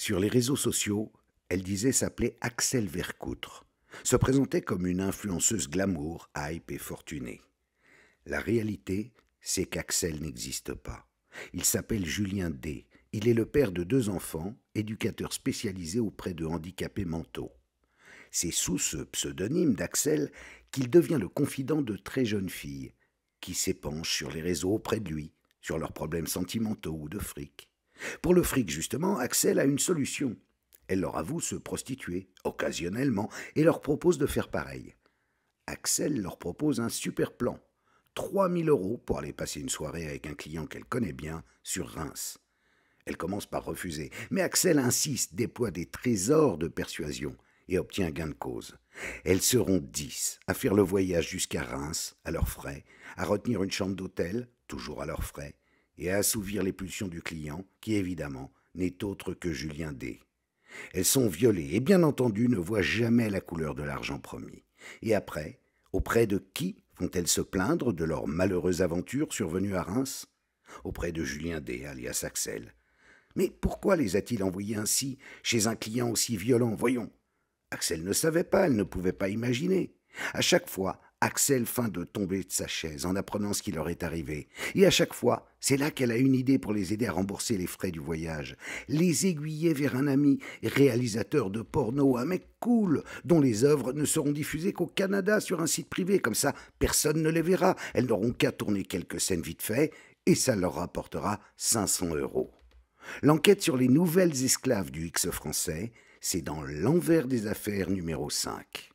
Sur les réseaux sociaux, elle disait s'appeler Axel Vercoutre, se présentait comme une influenceuse glamour, hype et fortunée. La réalité, c'est qu'Axel n'existe pas. Il s'appelle Julien D. Il est le père de 2 enfants, éducateur spécialisé auprès de handicapés mentaux. C'est sous ce pseudonyme d'Axel qu'il devient le confident de très jeunes filles, qui s'épanchent sur les réseaux auprès de lui, sur leurs problèmes sentimentaux ou de fric. Pour le fric, justement, Axel a une solution. Elle leur avoue se prostituer, occasionnellement, et leur propose de faire pareil. Axel leur propose un super plan. 3 000 € pour aller passer une soirée avec un client qu'elle connaît bien sur Reims. Elle commence par refuser, mais Axel insiste, déploie des trésors de persuasion et obtient gain de cause. Elles seront 10 à faire le voyage jusqu'à Reims, à leurs frais, à retenir une chambre d'hôtel, toujours à leurs frais, et à assouvir les pulsions du client, qui évidemment n'est autre que Julien D. Elles sont violées et bien entendu ne voient jamais la couleur de l'argent promis. Et après, auprès de qui vont-elles se plaindre de leur malheureuse aventure survenue à Reims? Auprès de Julien D, alias Axel. Mais pourquoi les a-t-il envoyées ainsi, chez un client aussi violent? Voyons. Axel ne savait pas, elle ne pouvait pas imaginer. À chaque fois, Axel feint de tomber de sa chaise en apprenant ce qui leur est arrivé. Et à chaque fois, c'est là qu'elle a une idée pour les aider à rembourser les frais du voyage. Les aiguiller vers un ami réalisateur de porno, un mec cool, dont les œuvres ne seront diffusées qu'au Canada sur un site privé. Comme ça, personne ne les verra. Elles n'auront qu'à tourner quelques scènes vite fait et ça leur rapportera 500 €. L'enquête sur les nouvelles esclaves du X français, c'est dans l'envers des affaires numéro 5.